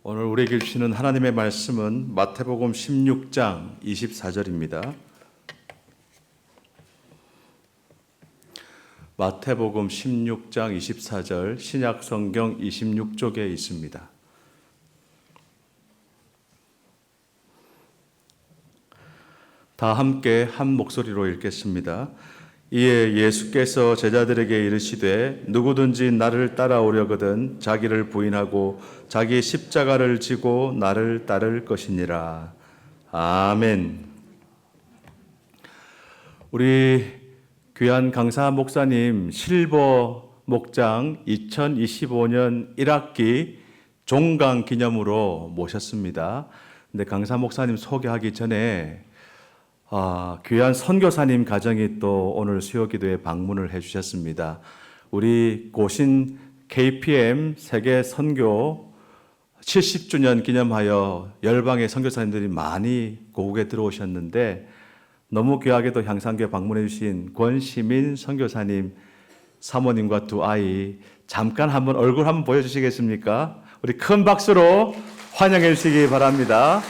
오늘 우리에게 주시는 하나님의 말씀은 마태복음 16장 24절입니다. 마태복음 16장 24절 신약성경 26쪽에 있습니다. 다 함께 한 목소리로 읽겠습니다. 이에 예수께서 제자들에게 이르시되 누구든지 나를 따라오려거든 자기를 부인하고 자기 십자가를 지고 나를 따를 것이니라. 아멘. 우리 귀한 강사 목사님 실버 목장 2025년 1학기 종강 기념으로 모셨습니다. 근데 강사 목사님 소개하기 전에 귀한 선교사님 가정이 또 오늘 수요기도에 방문을 해주셨습니다. 우리 고신 KPM 세계 선교 70주년 기념하여 열방의 선교사님들이 많이 고국에 들어오셨는데 너무 귀하게도 향상교회 방문해 주신 권시민 선교사님 사모님과 두 아이 잠깐 한번 얼굴 한번 보여주시겠습니까? 우리 큰 박수로 환영해 주시기 바랍니다.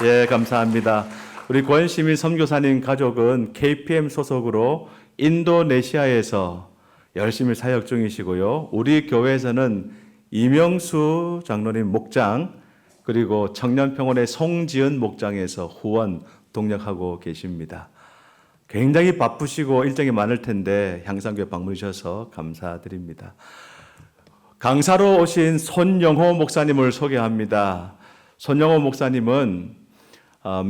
예, 감사합니다. 우리 권시민 선교사님 가족은 KPM 소속으로 인도네시아에서 열심히 사역 중이시고요. 우리 교회에서는 이명수 장로님 목장 그리고 청년평원의 송지은 목장에서 후원 동력하고 계십니다. 굉장히 바쁘시고 일정이 많을 텐데 향상교회 방문해 주셔서 감사드립니다. 강사로 오신 손영호 목사님을 소개합니다. 손영호 목사님은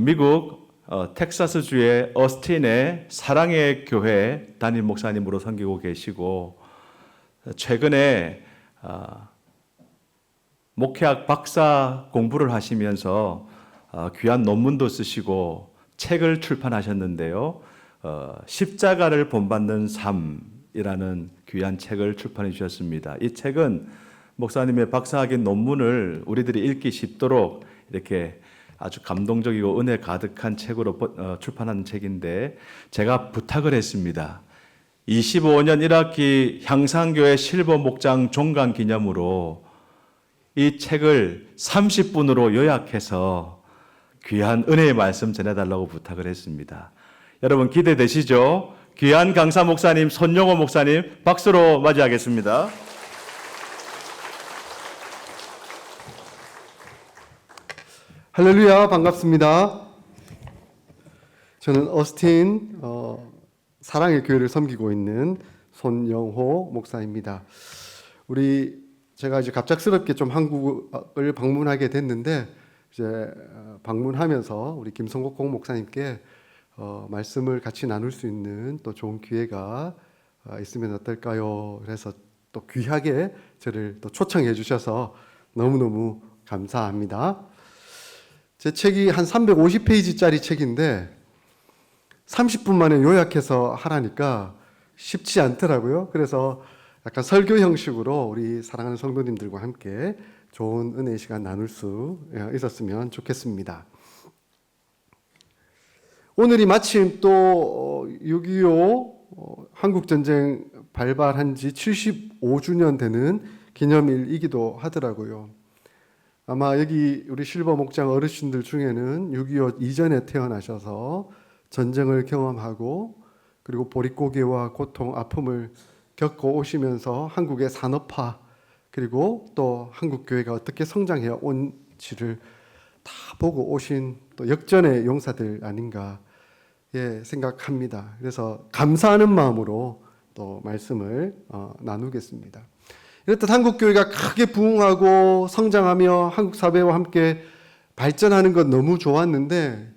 미국 텍사스주의 어스틴의 사랑의 교회 담임 목사님으로 섬기고 계시고 최근에 목회학 박사 공부를 하시면서 귀한 논문도 쓰시고 책을 출판하셨는데요. 십자가를 본받는 삶이라는 귀한 책을 출판해 주셨습니다. 이 책은 목사님의 박사학위 논문을 우리들이 읽기 쉽도록 이렇게 아주 감동적이고 은혜 가득한 책으로 출판한 책인데 제가 부탁을 했습니다. 25년 1학기 향상교회 실버 목장 종강 기념으로 이 책을 30분으로 요약해서 귀한 은혜의 말씀 전해달라고 부탁을 했습니다. 여러분 기대되시죠? 귀한 강사 목사님 손영호 목사님 박수로 맞이하겠습니다. 할렐루야, 반갑습니다. 저는 어스틴 사랑의 교회를 섬기고 있는 손영호 목사입니다. 제가 이제 갑작스럽게 좀 한국을 방문하게 됐는데 이제 방문하면서 우리 김성국 목사님께 말씀을 같이 나눌 수 있는 또 좋은 기회가 있으면 어떨까요? 그래서 또 귀하게 저를 또 초청해 주셔서 너무너무 감사합니다. 제 책이 한 350페이지짜리 책인데 30분 만에 요약해서 하라니까 쉽지 않더라고요. 그래서 약간 설교 형식으로 우리 사랑하는 성도님들과 함께 좋은 은혜의 시간 나눌 수 있었으면 좋겠습니다. 오늘이 마침 또 6.25 한국전쟁 발발한 지 75주년 되는 기념일이기도 하더라고요. 아마 여기 우리 실버 목장 어르신들 중에는 6.25 이전에 태어나셔서 전쟁을 경험하고 그리고 보릿고개와 고통, 아픔을 겪고 오시면서 한국의 산업화 그리고 또 한국교회가 어떻게 성장해 온지를 다 보고 오신 또 역전의 용사들 아닌가 생각합니다. 그래서 감사하는 마음으로 또 말씀을 나누겠습니다. 이렇듯 한국교회가 크게 부흥하고 성장하며 한국 사회와 함께 발전하는 건 너무 좋았는데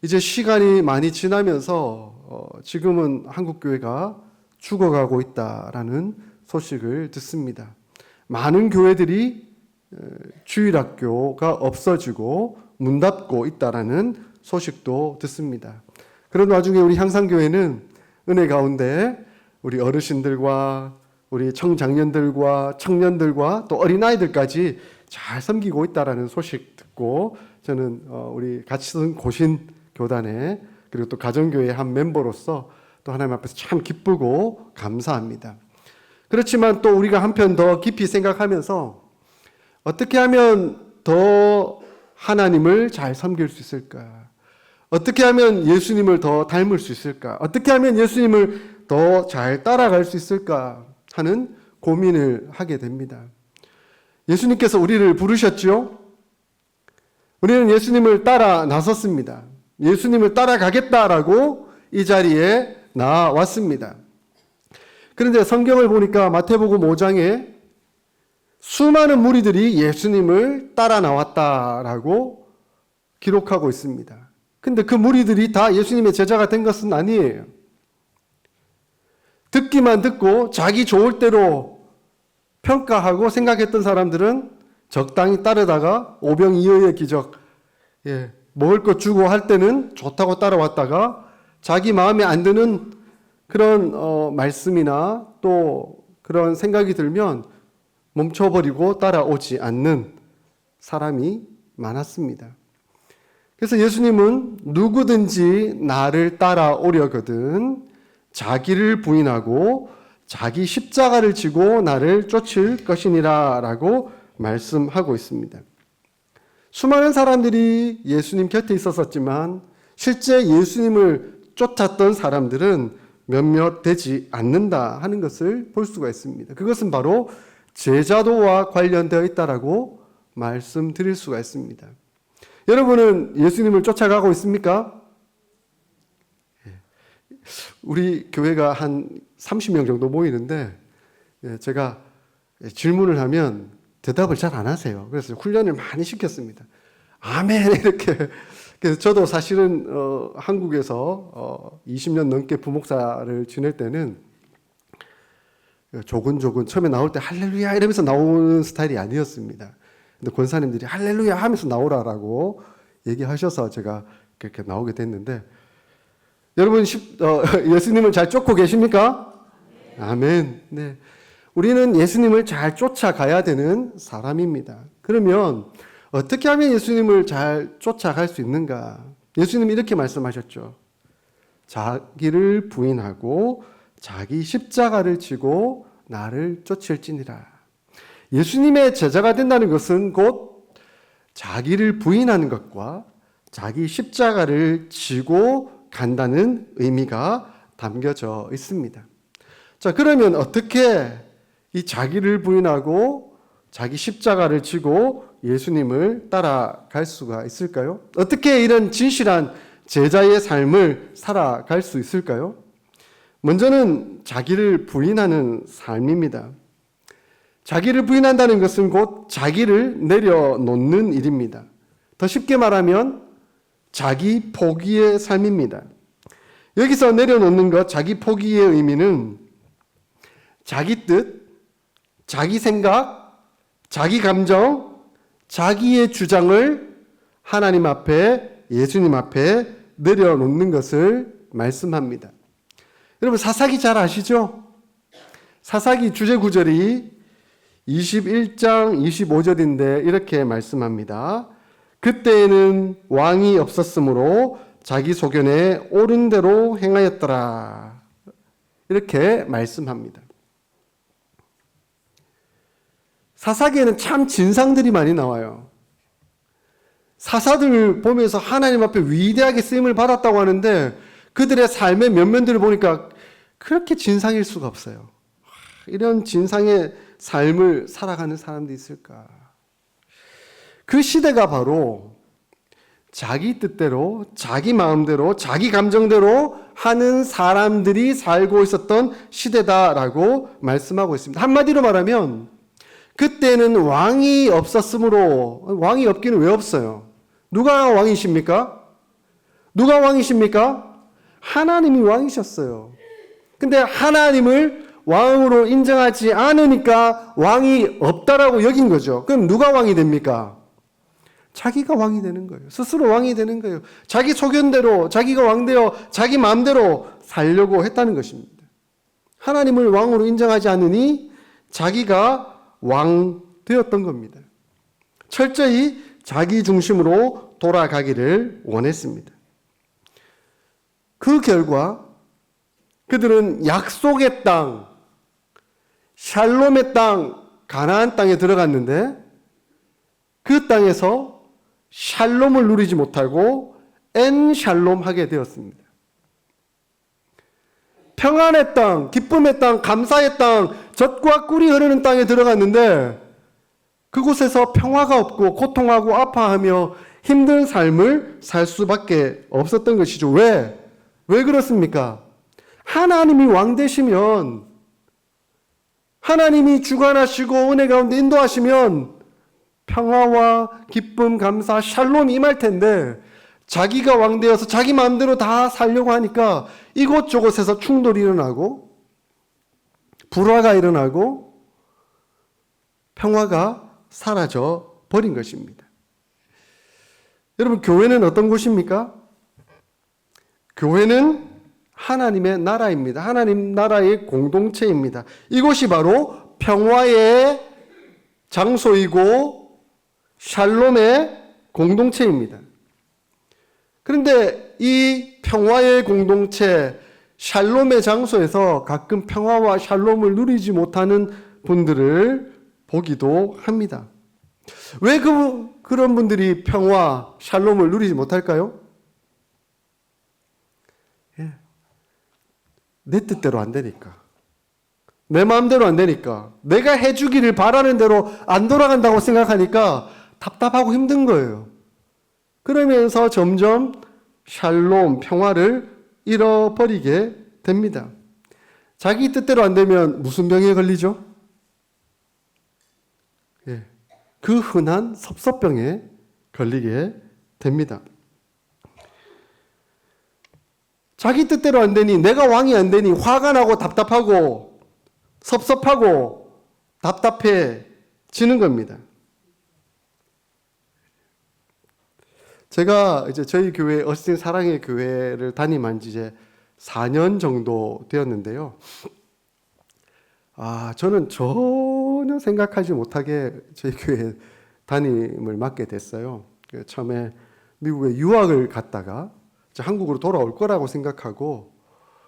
이제 시간이 많이 지나면서 지금은 한국교회가 죽어가고 있다라는 소식을 듣습니다. 많은 교회들이 주일학교가 없어지고 문 닫고 있다라는 소식도 듣습니다. 그런 와중에 우리 향상교회는 은혜 가운데 우리 어르신들과 우리 청장년들과 청년들과 또 어린아이들까지 잘 섬기고 있다라는 소식 듣고 저는 우리 같이 쓴 고신 교단에 그리고 또 가정교회의 한 멤버로서 또 하나님 앞에서 참 기쁘고 감사합니다. 그렇지만 또 우리가 한편 더 깊이 생각하면서 어떻게 하면 더 하나님을 잘 섬길 수 있을까? 어떻게 하면 예수님을 더 닮을 수 있을까? 어떻게 하면 예수님을 더 잘 따라갈 수 있을까? 하는 고민을 하게 됩니다. 예수님께서 우리를 부르셨죠? 우리는 예수님을 따라 나섰습니다. 예수님을 따라가겠다라고 이 자리에 나왔습니다. 그런데 성경을 보니까 마태복음 5장에 수많은 무리들이 예수님을 따라 나왔다라고 기록하고 있습니다. 근데 그 무리들이 다 예수님의 제자가 된 것은 아니에요. 듣기만 듣고 자기 좋을 대로 평가하고 생각했던 사람들은 적당히 따르다가 오병이어의 기적, 먹을 것 주고 할 때는 좋다고 따라왔다가 자기 마음에 안 드는 그런 말씀이나 또 그런 생각이 들면 멈춰버리고 따라오지 않는 사람이 많았습니다. 그래서 예수님은 누구든지 나를 따라오려거든 자기를 부인하고 자기 십자가를 지고 나를 쫓을 것이니라 라고 말씀하고 있습니다. 수많은 사람들이 예수님 곁에 있었지만 실제 예수님을 쫓았던 사람들은 몇몇 되지 않는다 하는 것을 볼 수가 있습니다. 그것은 바로 제자도와 관련되어 있다라고 말씀드릴 수가 있습니다. 여러분은 예수님을 쫓아가고 있습니까? 우리 교회가 한 30명 정도 모이는데 제가 질문을 하면 대답을 잘 안 하세요. 그래서 훈련을 많이 시켰습니다. 아멘 이렇게. 그래서 저도 사실은 한국에서 20년 넘게 부목사를 지낼 때는 조근조근 처음에 나올 때 할렐루야 이러면서 나오는 스타일이 아니었습니다. 근데 권사님들이 할렐루야 하면서 나오라라고 얘기하셔서 제가 그렇게 나오게 됐는데 여러분 예수님을 잘 쫓고 계십니까? 아멘. 네. 우리는 예수님을 잘 쫓아가야 되는 사람입니다. 그러면 어떻게 하면 예수님을 잘 쫓아갈 수 있는가? 예수님이 이렇게 말씀하셨죠. 자기를 부인하고 자기 십자가를 지고 나를 쫓을지니라. 예수님의 제자가 된다는 것은 곧 자기를 부인하는 것과 자기 십자가를 지고 간다는 의미가 담겨져 있습니다. 자, 그러면 어떻게 이 자기를 부인하고 자기 십자가를 지고 예수님을 따라갈 수가 있을까요? 어떻게 이런 진실한 제자의 삶을 살아갈 수 있을까요? 먼저는 자기를 부인하는 삶입니다. 자기를 부인한다는 것은 곧 자기를 내려놓는 일입니다. 더 쉽게 말하면 자기 포기의 삶입니다. 여기서 내려놓는 것, 자기 포기의 의미는 자기 뜻, 자기 생각, 자기 감정, 자기의 주장을 하나님 앞에, 예수님 앞에 내려놓는 것을 말씀합니다. 여러분 사사기 잘 아시죠? 사사기 주제 구절이 21장 25절인데 이렇게 말씀합니다. 그때에는 왕이 없었으므로 자기 소견에 옳은 대로 행하였더라. 이렇게 말씀합니다. 사사기에는 참 진상들이 많이 나와요. 사사들 보면서 하나님 앞에 위대하게 쓰임을 받았다고 하는데 그들의 삶의 면면들을 보니까 그렇게 진상일 수가 없어요. 이런 진상의 삶을 살아가는 사람도 있을까? 그 시대가 바로 자기 뜻대로, 자기 마음대로, 자기 감정대로 하는 사람들이 살고 있었던 시대다라고 말씀하고 있습니다. 한마디로 말하면 그때는 왕이 없었으므로, 왕이 없기는 왜 없어요? 누가 왕이십니까? 누가 왕이십니까? 하나님이 왕이셨어요. 근데 하나님을 왕으로 인정하지 않으니까 왕이 없다라고 여긴 거죠. 그럼 누가 왕이 됩니까? 자기가 왕이 되는 거예요. 스스로 왕이 되는 거예요. 자기 소견대로, 자기가 왕되어 자기 마음대로 살려고 했다는 것입니다. 하나님을 왕으로 인정하지 않으니 자기가 왕 되었던 겁니다. 철저히 자기 중심으로 돌아가기를 원했습니다. 그 결과 그들은 약속의 땅, 샬롬의 땅, 가나안 땅에 들어갔는데 그 땅에서 샬롬을 누리지 못하고 엔샬롬 하게 되었습니다. 평안의 땅, 기쁨의 땅, 감사의 땅, 젖과 꿀이 흐르는 땅에 들어갔는데 그곳에서 평화가 없고 고통하고 아파하며 힘든 삶을 살 수밖에 없었던 것이죠. 왜? 왜 그렇습니까? 하나님이 왕 되시면, 하나님이 주관하시고 은혜 가운데 인도하시면 평화와 기쁨, 감사, 샬롬이 임할 텐데 자기가 왕 되어서 자기 마음대로 다 살려고 하니까 이곳저곳에서 충돌이 일어나고 불화가 일어나고 평화가 사라져 버린 것입니다. 여러분, 교회는 어떤 곳입니까? 교회는 하나님의 나라입니다. 하나님 나라의 공동체입니다. 이곳이 바로 평화의 장소이고 샬롬의 공동체입니다. 그런데 이 평화의 공동체, 샬롬의 장소에서 가끔 평화와 샬롬을 누리지 못하는 분들을 보기도 합니다. 왜 그런 분들이 평화, 샬롬을 누리지 못할까요? 내 뜻대로 안 되니까. 내 마음대로 안 되니까. 내가 해주기를 바라는 대로 안 돌아간다고 생각하니까 답답하고 힘든 거예요. 그러면서 점점 샬롬, 평화를 잃어버리게 됩니다. 자기 뜻대로 안 되면 무슨 병에 걸리죠? 그 흔한 섭섭병에 걸리게 됩니다. 자기 뜻대로 안 되니, 내가 왕이 안 되니 화가 나고 답답하고 섭섭하고 답답해지는 겁니다. 제가 이제 저희 교회 어스틴 사랑의 교회를 담임한 지 이제 4년 정도 되었는데요. 저는 전혀 생각하지 못하게 저희 교회 담임을 맡게 됐어요. 처음에 미국에 유학을 갔다가 한국으로 돌아올 거라고 생각하고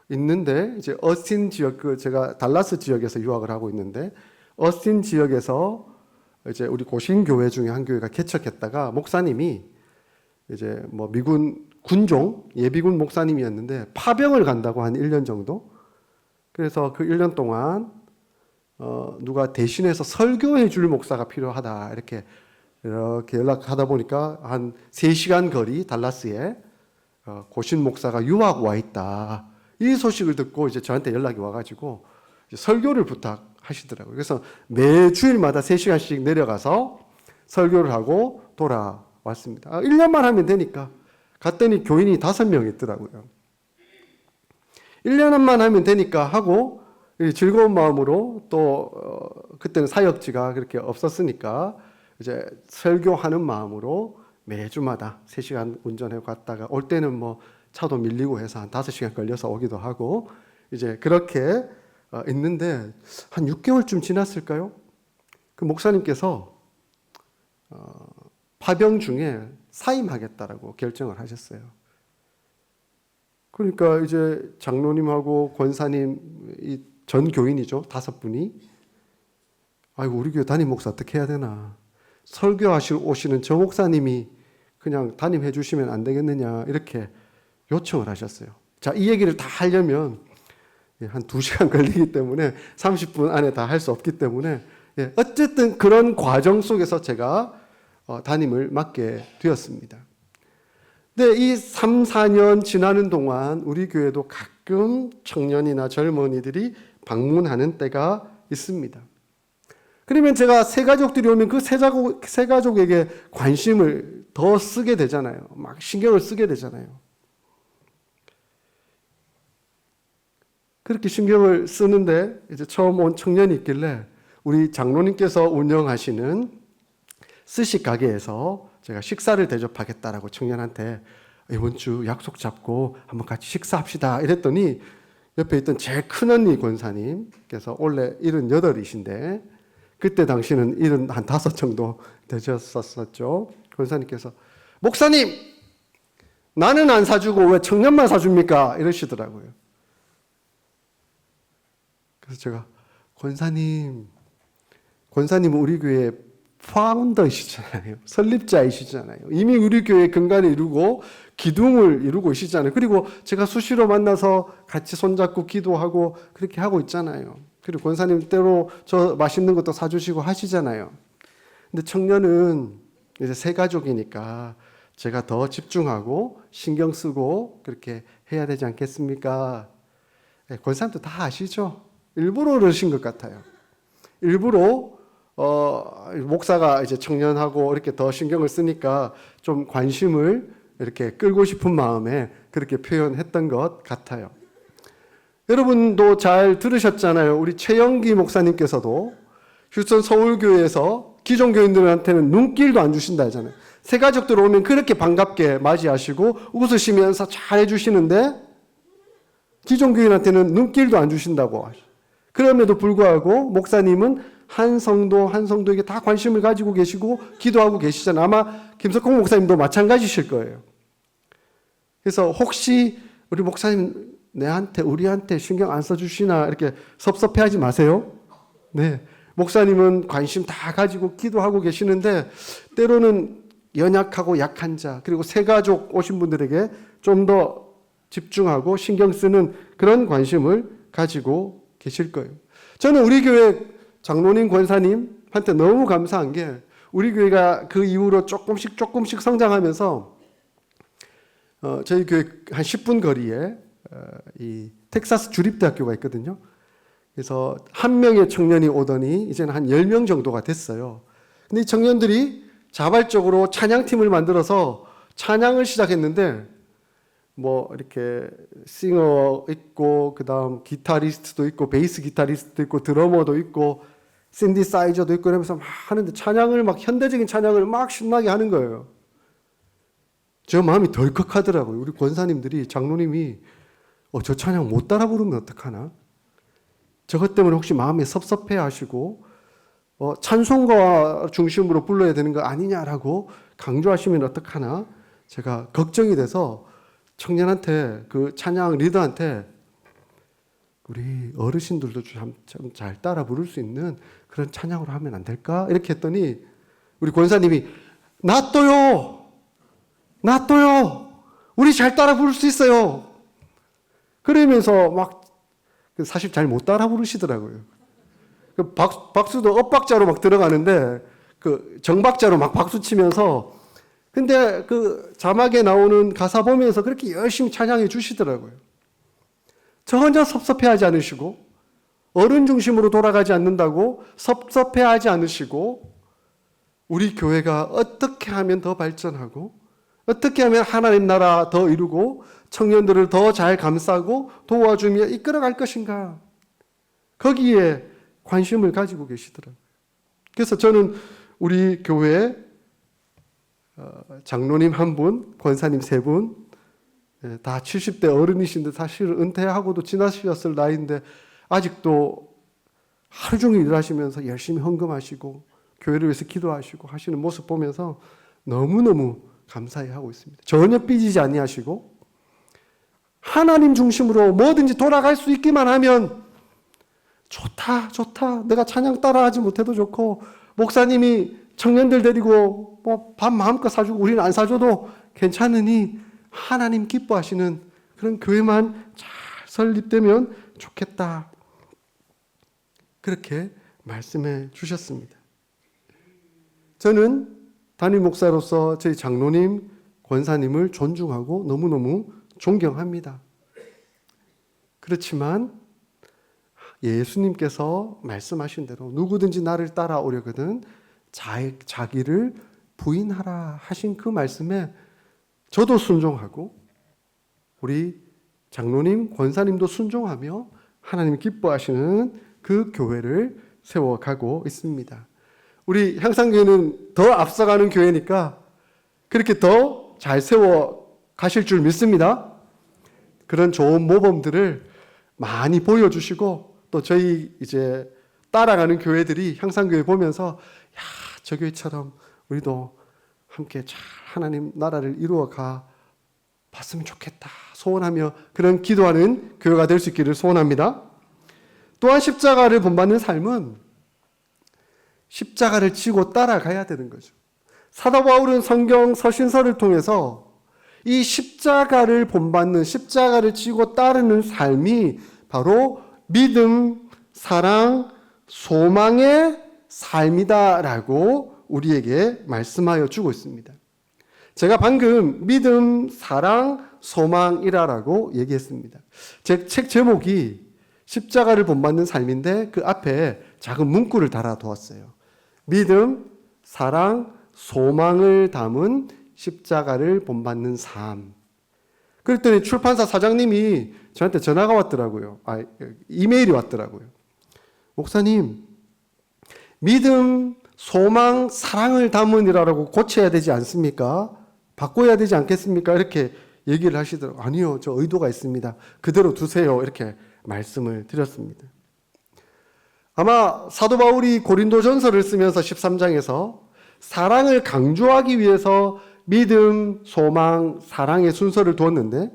있는데, 이제 어스틴 지역, 제가 달라스 지역에서 유학을 하고 있는데, 어스틴 지역에서 이제 우리 고신 교회 중에 한 교회가 개척했다가 목사님이 이제 뭐 미군 군종 예비군 목사님이었는데 파병을 간다고 한 1년 정도. 그래서 그 1년 동안 누가 대신해서 설교해 줄 목사가 필요하다 이렇게 연락하다 보니까 한 3시간 거리 달라스에 고신 목사가 유학 와 있다. 이 소식을 듣고 이제 저한테 연락이 와가지고 설교를 부탁하시더라고요. 그래서 매주일마다 3시간씩 내려가서 설교를 하고 돌아왔습니다. 1년만 하면 되니까. 갔더니 교인이 5명 있더라고요. 1년만 하면 되니까 하고 즐거운 마음으로 또 그때는 사역지가 그렇게 없었으니까 이제 설교하는 마음으로 매주마다 3시간 운전해 갔다가 올 때는 뭐 차도 밀리고 해서 한 5시간 걸려서 오기도 하고 이제 그렇게 있는데 한 6개월쯤 지났을까요? 그 목사님께서 파병 중에 사임하겠다라고 결정을 하셨어요. 그러니까 이제 장로님하고 권사님, 이 전 교인이죠. 5분이 아이고 우리 교회 담임 목사 어떻게 해야 되나, 설교하시러 오시는 저 목사님이 그냥 담임해 주시면 안 되겠느냐 이렇게 요청을 하셨어요. 자, 이 얘기를 다 하려면 한 2시간 걸리기 때문에 30분 안에 다 할 수 없기 때문에 어쨌든 그런 과정 속에서 제가 담임을 맡게 되었습니다. 근데 이 3, 4년 지나는 동안 우리 교회도 가끔 청년이나 젊은이들이 방문하는 때가 있습니다. 그러면 제가 새 가족들이 오면 그 새 가족에게 관심을 더 쓰게 되잖아요. 막 신경을 쓰게 되잖아요. 그렇게 신경을 쓰는데 이제 처음 온 청년이 있길래 우리 장로님께서 운영하시는 스시 가게에서 제가 식사를 대접하겠다라고 청년한테 이번 주 약속 잡고 한번 같이 식사합시다 이랬더니 옆에 있던 제일 큰 언니 권사님께서 원래 78이신데 그때 당시는 75 정도 되셨었죠. 권사님께서 목사님 나는 안 사주고 왜 청년만 사줍니까? 이러시더라고요. 그래서 제가 권사님은 우리 교회 파운더이시잖아요. 설립자이시잖아요. 이미 우리 교회 근간을 이루고 기둥을 이루고 계시잖아요. 그리고 제가 수시로 만나서 같이 손잡고 기도하고 그렇게 하고 있잖아요. 그리고 권사님 때로 저 맛있는 것도 사주시고 하시잖아요. 근데 청년은 이제 새 가족이니까 제가 더 집중하고 신경 쓰고 그렇게 해야 되지 않겠습니까? 권사님도 다 아시죠? 일부러 그러신 것 같아요. 일부러 목사가 이제 청년하고 이렇게 더 신경을 쓰니까 좀 관심을 이렇게 끌고 싶은 마음에 그렇게 표현했던 것 같아요. 여러분도 잘 들으셨잖아요. 우리 최영기 목사님께서도 휴스턴 서울교회에서 기존 교인들한테는 눈길도 안 주신다 하잖아요. 새 가족들 오면 그렇게 반갑게 맞이하시고 웃으시면서 잘 해주시는데 기존 교인한테는 눈길도 안 주신다고 하죠. 그럼에도 불구하고 목사님은 한 성도에게 다 관심을 가지고 계시고 기도하고 계시잖아요. 아마 김석홍 목사님도 마찬가지실 거예요. 그래서 혹시 우리 목사님 우리한테 신경 안 써주시나 이렇게 섭섭해하지 마세요. 네, 목사님은 관심 다 가지고 기도하고 계시는데 때로는 연약하고 약한 자 그리고 새 가족 오신 분들에게 좀 더 집중하고 신경 쓰는 그런 관심을 가지고 계실 거예요. 저는 우리 교회 장로님 권사님한테 너무 감사한 게 우리 교회가 그 이후로 조금씩 성장하면서 저희 교회 한 10분 거리에 이 텍사스 주립대학교가 있거든요. 그래서 한 명의 청년이 오더니 이제는 한 10명 정도가 됐어요. 근데 이 청년들이 자발적으로 찬양팀을 만들어서 찬양을 시작했는데 뭐 이렇게 싱어 있고 그다음 기타리스트도 있고 베이스 기타리스트도 있고 드러머도 있고 신디사이저도 있고 이러면서 막 하는데 찬양을 막 현대적인 찬양을 막 신나게 하는 거예요. 저 마음이 덜컥하더라고요. 우리 권사님들이 장로님이 저 찬양 못 따라 부르면 어떡하나? 저것 때문에 혹시 마음에 섭섭해 하시고 찬송가 중심으로 불러야 되는 거 아니냐라고 강조하시면 어떡하나? 제가 걱정이 돼서 청년한테 그 찬양 리더한테 우리 어르신들도 좀 잘 따라 부를 수 있는 그런 찬양으로 하면 안 될까? 이렇게 했더니 우리 권사님이 놔둬요. 우리 잘 따라 부를 수 있어요. 그러면서 막 사실 잘 못 따라 부르시더라고요. 박수도 엇박자로 막 들어가는데 그 정박자로 막 박수 치면서 근데 그 자막에 나오는 가사 보면서 그렇게 열심히 찬양해 주시더라고요. 전혀 섭섭해하지 않으시고 어른 중심으로 돌아가지 않는다고 섭섭해하지 않으시고 우리 교회가 어떻게 하면 더 발전하고 어떻게 하면 하나님 나라 더 이루고 청년들을 더 잘 감싸고 도와주며 이끌어갈 것인가 거기에 관심을 가지고 계시더라고요. 그래서 저는 우리 교회 장로님 한 분, 권사님 세 분, 다 70대 어른이신데 사실 은퇴하고도 지나셨을 나이인데 아직도 하루 종일 일하시면서 열심히 헌금하시고 교회를 위해서 기도하시고 하시는 모습 보면서 너무너무 감사해 하고 있습니다. 전혀 삐지지 아니하시고 하나님 중심으로 뭐든지 돌아갈 수 있기만 하면 좋다. 내가 찬양 따라하지 못해도 좋고 목사님이 청년들 데리고 뭐 밥 마음껏 사주고 우리는 안 사줘도 괜찮으니 하나님 기뻐하시는 그런 교회만 잘 설립되면 좋겠다. 그렇게 말씀해 주셨습니다. 저는 담임 목사로서 저희 장로님, 권사님을 존중하고 너무너무 존경합니다. 그렇지만 예수님께서 말씀하신 대로 누구든지 나를 따라오려거든 자기를 부인하라 하신 그 말씀에 저도 순종하고 우리 장로님, 권사님도 순종하며 하나님 기뻐하시는 그 교회를 세워가고 있습니다. 우리 향상교회는 더 앞서가는 교회니까 그렇게 더 잘 세워 가실 줄 믿습니다. 그런 좋은 모범들을 많이 보여주시고 또 저희 이제 따라가는 교회들이 향상교회 보면서 야, 저 교회처럼 우리도 함께 잘 하나님 나라를 이루어가 봤으면 좋겠다 소원하며 그런 기도하는 교회가 될 수 있기를 소원합니다. 또한 십자가를 본받는 삶은 십자가를 지고 따라가야 되는 거죠. 사도 바울은 성경 서신서를 통해서 이 십자가를 본받는, 십자가를 지고 따르는 삶이 바로 믿음, 사랑, 소망의 삶이다라고 우리에게 말씀하여 주고 있습니다. 제가 방금 믿음, 사랑, 소망이라고 얘기했습니다. 제 책 제목이 십자가를 본받는 삶인데 그 앞에 작은 문구를 달아두었어요. 믿음, 사랑, 소망을 담은 십자가를 본받는 삶. 그랬더니 출판사 사장님이 저한테 전화가 왔더라고요. 이메일이 왔더라고요. 목사님, 믿음, 소망, 사랑을 담은이라고 고쳐야 되지 않습니까? 바꿔야 되지 않겠습니까? 이렇게 얘기를 하시더라고요. 아니요, 저 의도가 있습니다. 그대로 두세요. 이렇게 말씀을 드렸습니다. 아마 사도 바울이 고린도전서를 쓰면서 13장에서 사랑을 강조하기 위해서 믿음, 소망, 사랑의 순서를 두었는데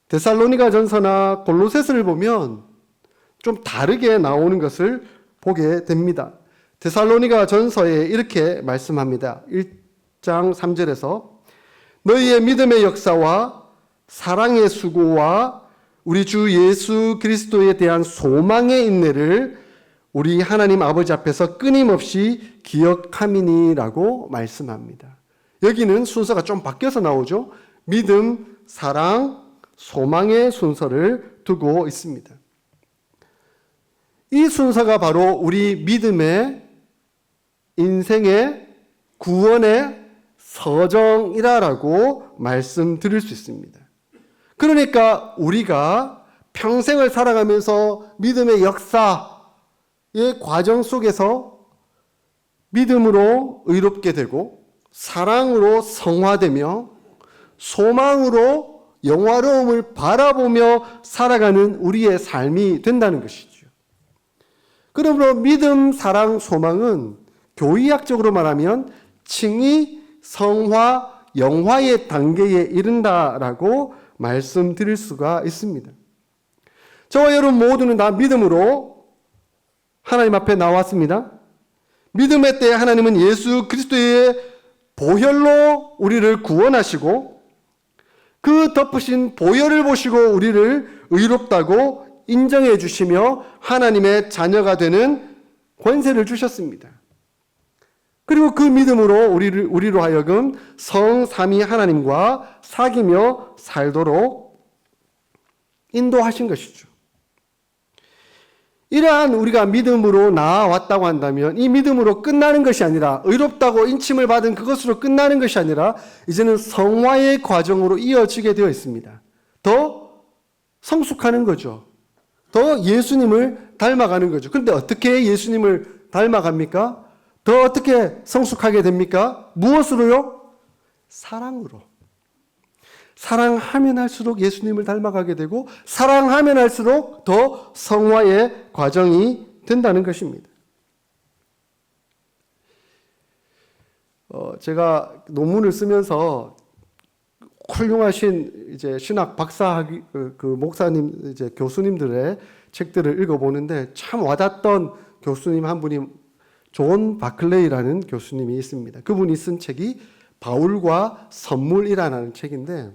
데살로니가 전서나 골로새서를 보면 좀 다르게 나오는 것을 보게 됩니다. 데살로니가 전서에 이렇게 말씀합니다. 1장 3절에서 너희의 믿음의 역사와 사랑의 수고와 우리 주 예수 그리스도에 대한 소망의 인내를 우리 하나님 아버지 앞에서 끊임없이 기억함이니라고 말씀합니다. 여기는 순서가 좀 바뀌어서 나오죠. 믿음, 사랑, 소망의 순서를 두고 있습니다. 이 순서가 바로 우리 믿음의 인생의 구원의 서정이라고 말씀드릴 수 있습니다. 그러니까 우리가 평생을 살아가면서 믿음의 역사의 과정 속에서 믿음으로 의롭게 되고 사랑으로 성화되며 소망으로 영화로움을 바라보며 살아가는 우리의 삶이 된다는 것이죠. 그러므로 믿음, 사랑, 소망은 교의학적으로 말하면 칭의, 성화, 영화의 단계에 이른다라고 말씀드릴 수가 있습니다. 저와 여러분 모두는 다 믿음으로 하나님 앞에 나왔습니다. 믿음의 때에 하나님은 예수 그리스도의 보혈로 우리를 구원하시고 그 덮으신 보혈을 보시고 우리를 의롭다고 인정해 주시며 하나님의 자녀가 되는 권세를 주셨습니다. 그리고 그 믿음으로 우리로 하여금 성삼위 하나님과 사귀며 살도록 인도하신 것이죠. 이러한 우리가 믿음으로 나아왔다고 한다면 이 믿음으로 끝나는 것이 아니라 의롭다고 인침을 받은 그것으로 끝나는 것이 아니라 이제는 성화의 과정으로 이어지게 되어 있습니다. 더 성숙하는 거죠. 더 예수님을 닮아가는 거죠. 그런데 어떻게 예수님을 닮아갑니까? 더 어떻게 성숙하게 됩니까? 무엇으로요? 사랑으로. 사랑하면 할수록 예수님을 닮아가게 되고 사랑하면 할수록 더 성화의 과정이 된다는 것입니다. 제가 논문을 쓰면서 훌륭하신 이제 신학 박사 그 목사님 이제 교수님들의 책들을 읽어보는데 참 와닿던 교수님 한 분이 존 바클레이라는 교수님이 있습니다. 그분이 쓴 책이 바울과 선물이라는 책인데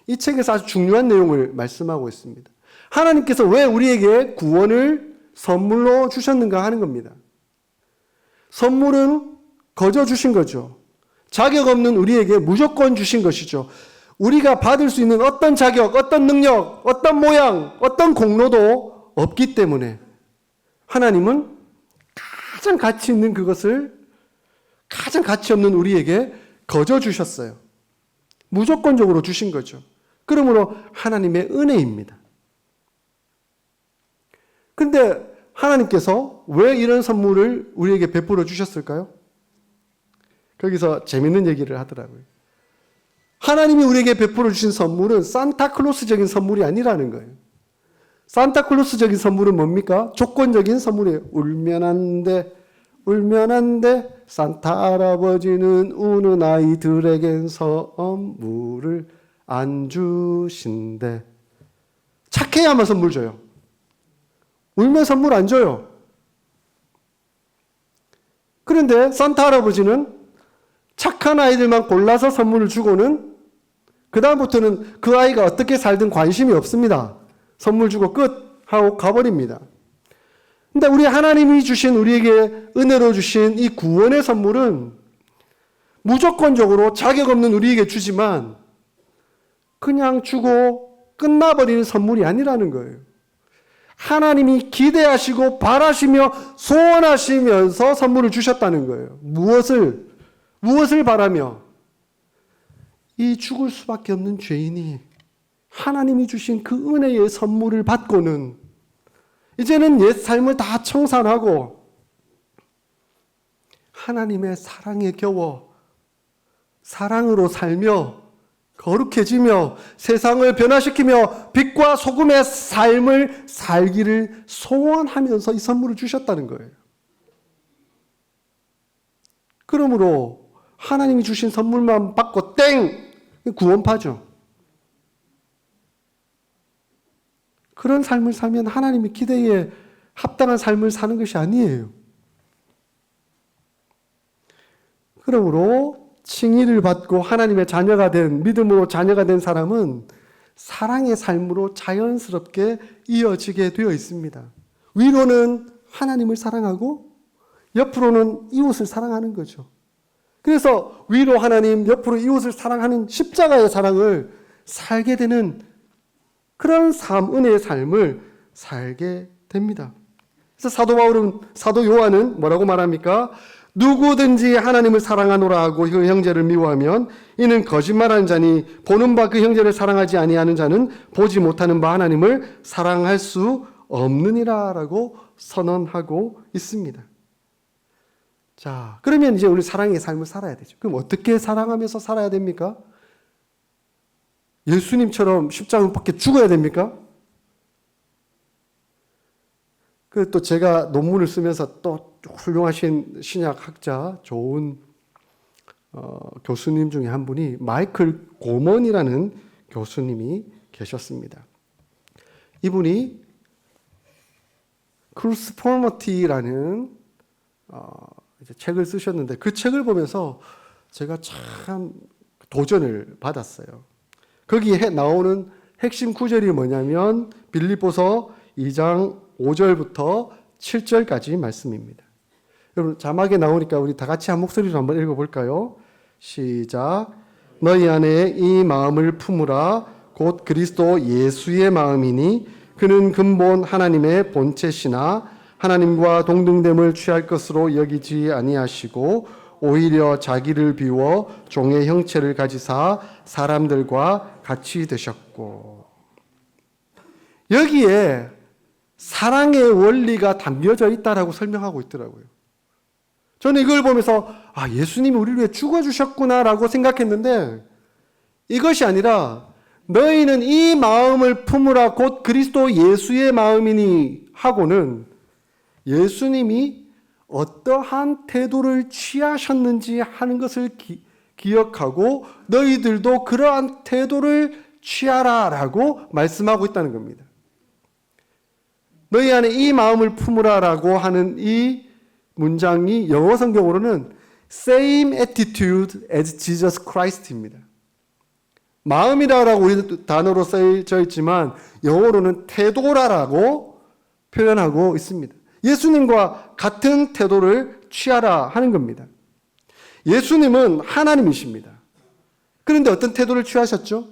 이 책에서 아주 중요한 내용을 말씀하고 있습니다. 하나님께서 왜 우리에게 구원을 선물로 주셨는가 하는 겁니다. 선물은 거저 주신 거죠. 자격 없는 우리에게 무조건 주신 것이죠. 우리가 받을 수 있는 어떤 자격, 어떤 능력, 어떤 모양, 어떤 공로도 없기 때문에 하나님은 가장 가치 있는 그것을 가장 가치 없는 우리에게 거저 주셨어요. 무조건적으로 주신 거죠. 그러므로 하나님의 은혜입니다. 그런데 하나님께서 왜 이런 선물을 우리에게 베풀어 주셨을까요? 거기서 재밌는 얘기를 하더라고요. 하나님이 우리에게 베풀어 주신 선물은 산타클로스적인 선물이 아니라는 거예요. 산타클로스적인 선물은 뭡니까? 조건적인 선물이에요. 울면 안 돼. 산타 할아버지는 우는 아이들에겐 선물을 안 주신대. 착해야만 선물 줘요. 울면 선물 안 줘요. 그런데 산타 할아버지는 착한 아이들만 골라서 선물을 주고는 그다음부터는 그 아이가 어떻게 살든 관심이 없습니다. 선물 주고 끝 하고 가버립니다. 근데 우리 하나님이 주신, 우리에게 은혜로 주신 이 구원의 선물은 무조건적으로 자격 없는 우리에게 주지만 그냥 주고 끝나버리는 선물이 아니라는 거예요. 하나님이 기대하시고 바라시며 소원하시면서 선물을 주셨다는 거예요. 무엇을 바라며? 이 죽을 수밖에 없는 죄인이 하나님이 주신 그 은혜의 선물을 받고는 이제는 옛 삶을 다 청산하고 하나님의 사랑에 겨워 사랑으로 살며 거룩해지며 세상을 변화시키며 빛과 소금의 삶을 살기를 소원하면서 이 선물을 주셨다는 거예요. 그러므로 하나님이 주신 선물만 받고 땡! 구원파죠. 그런 삶을 살면 하나님의 기대에 합당한 삶을 사는 것이 아니에요. 그러므로 칭의를 받고 하나님의 자녀가 된, 믿음으로 자녀가 된 사람은 사랑의 삶으로 자연스럽게 이어지게 되어 있습니다. 위로는 하나님을 사랑하고 옆으로는 이웃을 사랑하는 거죠. 그래서 위로 하나님, 옆으로 이웃을 사랑하는 십자가의 사랑을 살게 되는 그런 삶, 은혜의 삶을 살게 됩니다. 그래서 사도 요한은 뭐라고 말합니까? 누구든지 하나님을 사랑하노라 하고 그 형제를 미워하면 이는 거짓말하는 자니 보는 바 그 형제를 사랑하지 아니하는 자는 보지 못하는 바 하나님을 사랑할 수 없느니라 라고 선언하고 있습니다. 자, 그러면 이제 우리 사랑의 삶을 살아야 되죠. 그럼 어떻게 사랑하면서 살아야 됩니까? 예수님처럼 십자가 못 박혀 죽어야 됩니까? 또 제가 논문을 쓰면서 또 훌륭하신 신약학자, 좋은 교수님 중에 한 분이 마이클 고먼이라는 교수님이 계셨습니다. 이분이 크루스포머티라는 책을 쓰셨는데 그 책을 보면서 제가 참 도전을 받았어요. 거기에 나오는 핵심 구절이 뭐냐면 빌립보서 2장 5절부터 7절까지 말씀입니다. 여러분 자막에 나오니까 우리 다 같이 한 목소리로 한번 읽어볼까요? 시작. 너희 안에 이 마음을 품으라. 곧 그리스도 예수의 마음이니 그는 근본 하나님의 본체시나 하나님과 동등됨을 취할 것으로 여기지 아니하시고 오히려 자기를 비워 종의 형체를 가지사 사람들과 같이 되셨고. 여기에 사랑의 원리가 담겨져 있다라고 설명하고 있더라고요. 저는 이걸 보면서 예수님이 우리를 위해 죽어주셨구나라고 생각했는데 이것이 아니라 너희는 이 마음을 품으라 곧 그리스도 예수의 마음이니 하고는 예수님이 어떠한 태도를 취하셨는지 하는 것을 기억하고 너희들도 그러한 태도를 취하라라고 말씀하고 있다는 겁니다. 너희 안에 이 마음을 품으라라고 하는 이 문장이 영어 성경으로는 same attitude as Jesus Christ입니다. 마음이라고 우리 단어로 써져 있지만 영어로는 태도라라고 표현하고 있습니다. 예수님과 같은 태도를 취하라 하는 겁니다. 예수님은 하나님이십니다. 그런데 어떤 태도를 취하셨죠?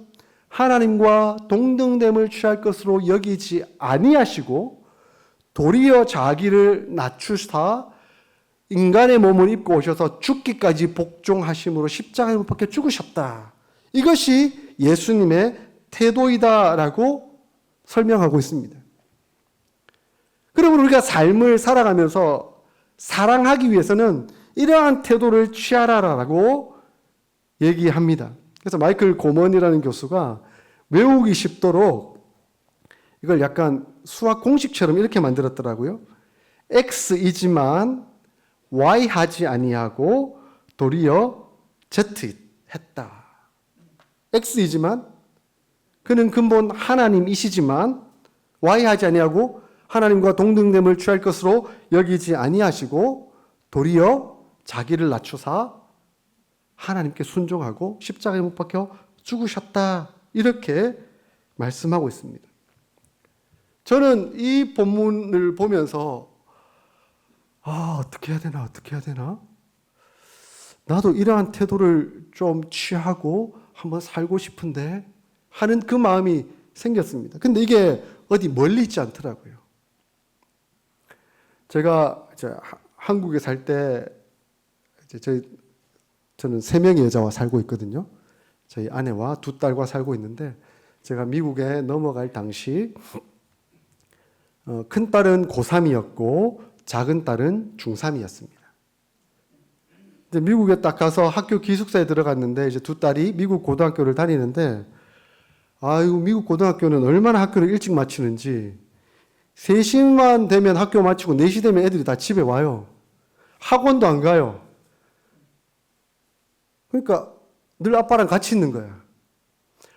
하나님과 동등됨을 취할 것으로 여기지 아니하시고 도리어 자기를 낮추사 인간의 몸을 입고 오셔서 죽기까지 복종하심으로 십자가에 못 박혀 죽으셨다. 이것이 예수님의 태도이다라고 설명하고 있습니다. 그러면 우리가 삶을 살아가면서 사랑하기 위해서는 이러한 태도를 취하라라고 얘기합니다. 그래서 마이클 고먼이라는 교수가 외우기 쉽도록 이걸 약간 수학 공식처럼 이렇게 만들었더라고요. X이지만 Y 하지 아니하고 도리어 Z 했다. X이지만 그는 근본 하나님이시지만 Y 하지 아니하고 하나님과 동등됨을 취할 것으로 여기지 아니하시고 도리어 자기를 낮추사 하나님께 순종하고 십자가에 못 박혀 죽으셨다. 이렇게 말씀하고 있습니다. 저는 이 본문을 보면서 어떻게 해야 되나? 나도 이러한 태도를 좀 취하고 한번 살고 싶은데 하는 그 마음이 생겼습니다. 근데 이게 어디 멀리 있지 않더라고요. 제가 이제 한국에 살 때 저는 3명의 여자와 살고 있거든요. 저희 아내와 2딸과 살고 있는데 제가 미국에 넘어갈 당시 큰 딸은 고3이었고 작은 딸은 중3이었습니다. 이제 미국에 딱 가서 학교 기숙사에 들어갔는데 이제 2딸이 미국 고등학교를 다니는데 아이고 미국 고등학교는 얼마나 학교를 일찍 마치는지 3시만 되면 학교 마치고 4시 되면 애들이 다 집에 와요. 학원도 안 가요. 그러니까 늘 아빠랑 같이 있는 거야.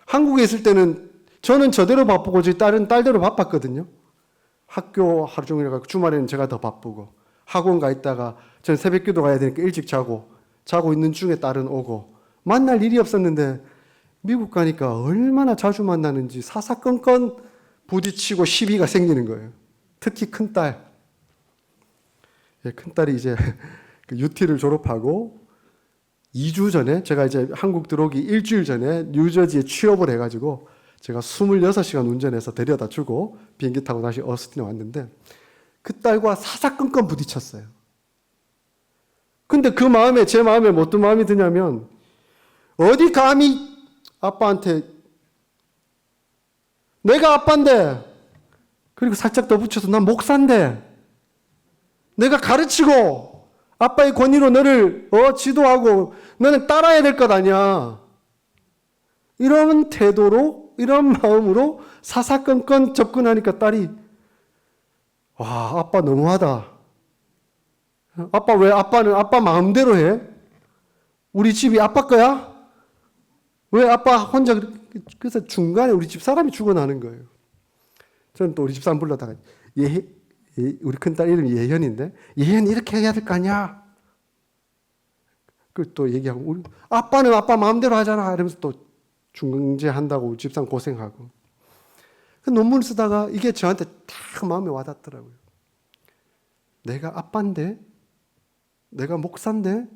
한국에 있을 때는 저는 저대로 바쁘고 저희 딸은 딸대로 바빴거든요. 학교 하루 종일 가고 주말에는 제가 더 바쁘고 학원 가 있다가 저는 새벽기도 가야 되니까 일찍 자고 있는 중에 딸은 오고 만날 일이 없었는데 미국 가니까 얼마나 자주 만나는지 사사건건 부딪히고 시비가 생기는 거예요. 특히 큰딸. 큰딸이 이제 UT를 졸업하고 2주 전에 제가 이제 한국 들어오기 일주일 전에 뉴저지에 취업을 해가지고 제가 26시간 운전해서 데려다 주고 비행기 타고 다시 어스틴에 왔는데 그 딸과 사사건건 부딪혔어요. 근데 그 마음에 제 마음에 어떤 마음이 드냐면 어디 감히 아빠한테 내가 아빠인데 그리고 살짝 더 붙여서 난 목사인데 내가 가르치고 아빠의 권위로 너를 지도하고 너는 따라야 될 것 아니야. 이런 태도로 이런 마음으로 사사건건 접근하니까 딸이 와 아빠 너무하다. 아빠 왜 아빠는 아빠 마음대로 해? 우리 집이 아빠 거야? 왜 아빠 혼자 그래서 중간에 우리 집 사람이 죽어나는 거예요. 저는 또 우리 집 사람 불러다가 우리 큰딸 이름이 예현인데 예현 이렇게 해야 될 거 아니야? 그 또 얘기하고 우리 아빠는 아빠 마음대로 하잖아. 이러면서 또 중재한다고 우리 집사람 고생하고 그 논문을 쓰다가 이게 저한테 딱 마음에 와닿더라고요. 내가 아빠인데 내가 목사인데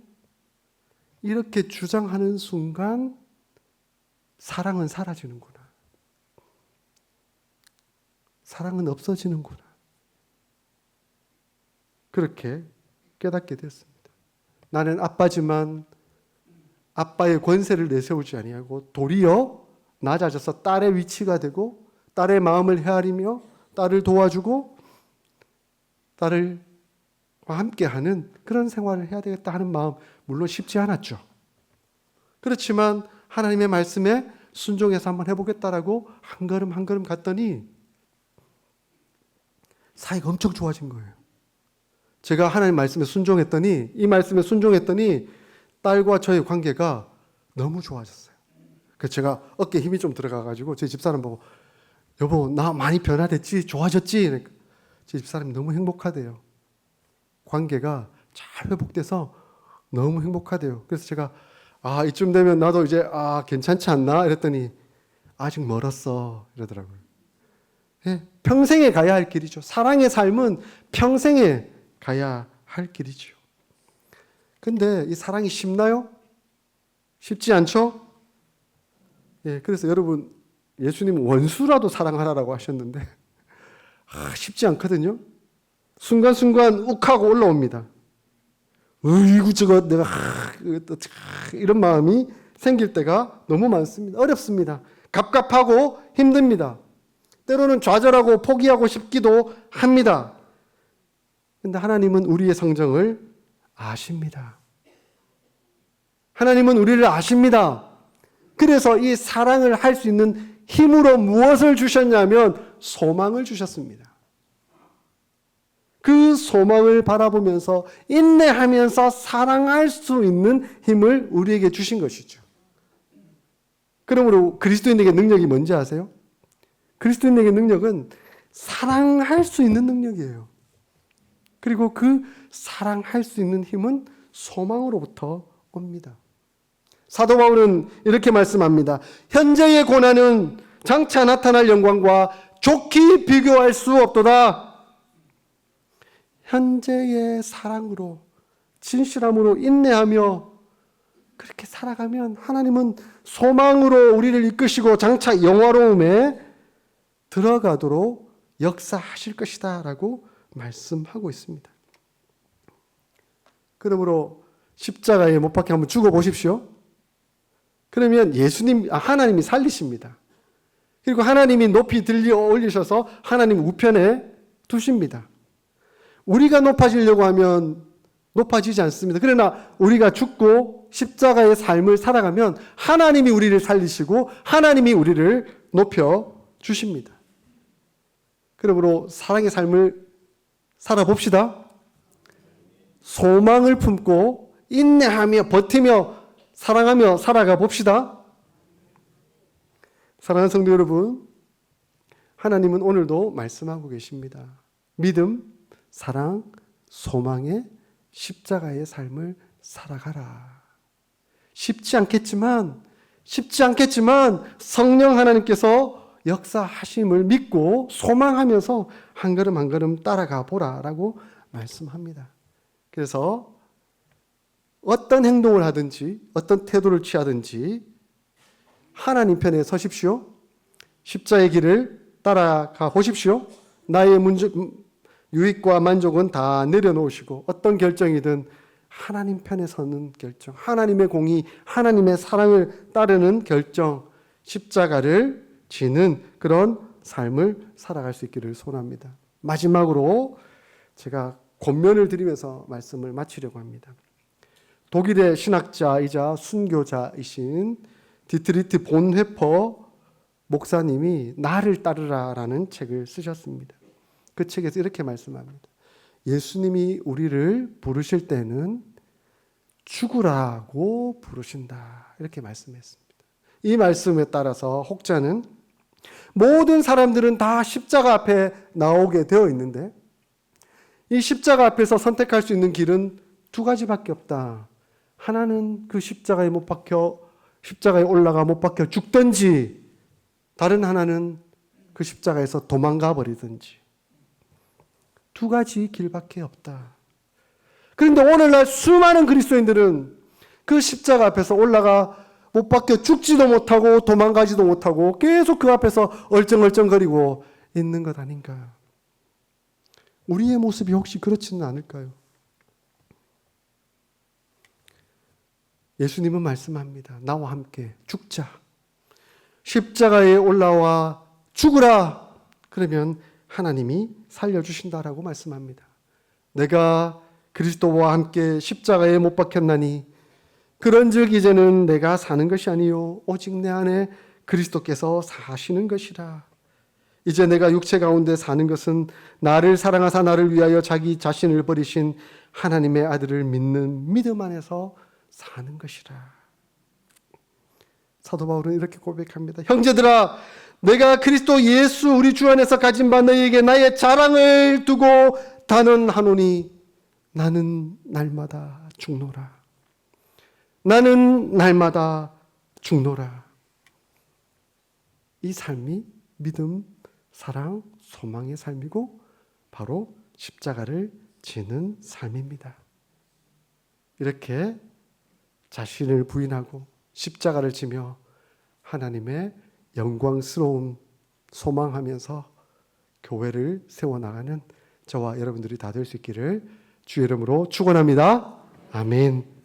이렇게 주장하는 순간 사랑은 사라지는구나. 사랑은 없어지는구나. 그렇게 깨닫게 됐습니다. 나는 아빠지만 아빠의 권세를 내세우지 아니하고 도리어 낮아져서 딸의 위치가 되고 딸의 마음을 헤아리며 딸을 도와주고 딸과 함께하는 그런 생활을 해야 되겠다 하는 마음 물론 쉽지 않았죠. 그렇지만 하나님의 말씀에 순종해서 한번 해보겠다라고 한 걸음 한 걸음 갔더니 사이가 엄청 좋아진 거예요. 제가 하나님 말씀에 순종했더니 이 말씀에 순종했더니 딸과 저의 관계가 너무 좋아졌어요. 그래서 제가 어깨에 힘이 좀 들어가가지고 제 집사람 보고 여보 나 많이 변화됐지? 좋아졌지? 그러니까 제 집사람이 너무 행복하대요. 관계가 잘 회복돼서 너무 행복하대요. 그래서 제가 이쯤 되면 나도 이제 괜찮지 않나? 이랬더니 아직 멀었어 이러더라고요. 예, 평생에 가야 할 길이죠. 사랑의 삶은 평생에 가야 할 길이죠. 근데 이 사랑이 쉽나요? 쉽지 않죠? 예, 그래서 여러분 예수님은 원수라도 사랑하라고 하셨는데 쉽지 않거든요. 순간순간 욱하고 올라옵니다. 으이구 저거 내가 이런 마음이 생길 때가 너무 많습니다. 어렵습니다. 갑갑하고 힘듭니다. 때로는 좌절하고 포기하고 싶기도 합니다. 그런데 하나님은 우리의 성정을 아십니다. 하나님은 우리를 아십니다. 그래서 이 사랑을 할 수 있는 힘으로 무엇을 주셨냐면 소망을 주셨습니다. 그 소망을 바라보면서 인내하면서 사랑할 수 있는 힘을 우리에게 주신 것이죠. 그러므로 그리스도인에게 능력이 뭔지 아세요? 그리스도인에게 능력은 사랑할 수 있는 능력이에요. 그리고 그 사랑할 수 있는 힘은 소망으로부터 옵니다. 사도 바울은 이렇게 말씀합니다. 현재의 고난은 장차 나타날 영광과 좋게 비교할 수 없도다. 현재의 사랑으로, 진실함으로 인내하며 그렇게 살아가면 하나님은 소망으로 우리를 이끄시고 장차 영화로움에 들어가도록 역사하실 것이다 라고 말씀하고 있습니다. 그러므로 십자가에 못 박혀 한번 죽어 보십시오. 그러면 하나님이 살리십니다. 그리고 하나님이 높이 들려 올리셔서 하나님 우편에 두십니다. 우리가 높아지려고 하면 높아지지 않습니다. 그러나 우리가 죽고 십자가의 삶을 살아가면 하나님이 우리를 살리시고 하나님이 우리를 높여 주십니다. 그러므로 사랑의 삶을 살아봅시다. 소망을 품고 인내하며 버티며 사랑하며 살아가 봅시다. 사랑하는 성도 여러분, 하나님은 오늘도 말씀하고 계십니다. 믿음, 사랑, 소망의 십자가의 삶을 살아가라. 쉽지 않겠지만 성령 하나님께서 역사하심을 믿고 소망하면서 한 걸음 한 걸음 따라가 보라라고 말씀합니다. 그래서 어떤 행동을 하든지 어떤 태도를 취하든지 하나님 편에 서십시오. 십자의 길을 따라가 보십시오. 나의 유익과 만족은 다 내려놓으시고 어떤 결정이든 하나님 편에 서는 결정, 하나님의 공의, 하나님의 사랑을 따르는 결정, 십자가를 지는 그런 삶을 살아갈 수 있기를 소원합니다. 마지막으로 제가 권면을 드리면서 말씀을 마치려고 합니다. 독일의 신학자이자 순교자이신 디트리트 본헤퍼 목사님이 나를 따르라라는 책을 쓰셨습니다. 그 책에서 이렇게 말씀합니다. 예수님이 우리를 부르실 때는 죽으라고 부르신다. 이렇게 말씀했습니다. 이 말씀에 따라서 혹자는 모든 사람들은 다 십자가 앞에 나오게 되어 있는데 이 십자가 앞에서 선택할 수 있는 길은 두 가지밖에 없다. 하나는 그 십자가에 올라가 못 박혀 죽든지 다른 하나는 그 십자가에서 도망가 버리든지 두 가지 길밖에 없다. 그런데 오늘날 수많은 그리스도인들은 그 십자가 앞에서 올라가 못 박혀 죽지도 못하고 도망가지도 못하고 계속 그 앞에서 얼쩡얼쩡거리고 있는 것 아닌가. 우리의 모습이 혹시 그렇지는 않을까요? 예수님은 말씀합니다. 나와 함께 죽자. 십자가에 올라와 죽으라. 그러면 하나님이 살려주신다라고 말씀합니다. 내가 그리스도와 함께 십자가에 못 박혔나니 그런즉 이제는 내가 사는 것이 아니요 오직 내 안에 그리스도께서 사시는 것이라. 이제 내가 육체 가운데 사는 것은 나를 사랑하사 나를 위하여 자기 자신을 버리신 하나님의 아들을 믿는 믿음 안에서 사는 것이라. 사도 바울은 이렇게 고백합니다. 형제들아, 내가 그리스도 예수 우리 주 안에서 가진 바 너희에게 나의 자랑을 두고 단언하노니 나는 날마다 죽노라. 나는 날마다 죽노라. 이 삶이 믿음, 사랑, 소망의 삶이고 바로 십자가를 지는 삶입니다. 이렇게 자신을 부인하고 십자가를 지며 하나님의 영광스러운 소망하면서 교회를 세워나가는 저와 여러분들이 다 될 수 있기를 주의 이름으로 축원합니다. 아멘.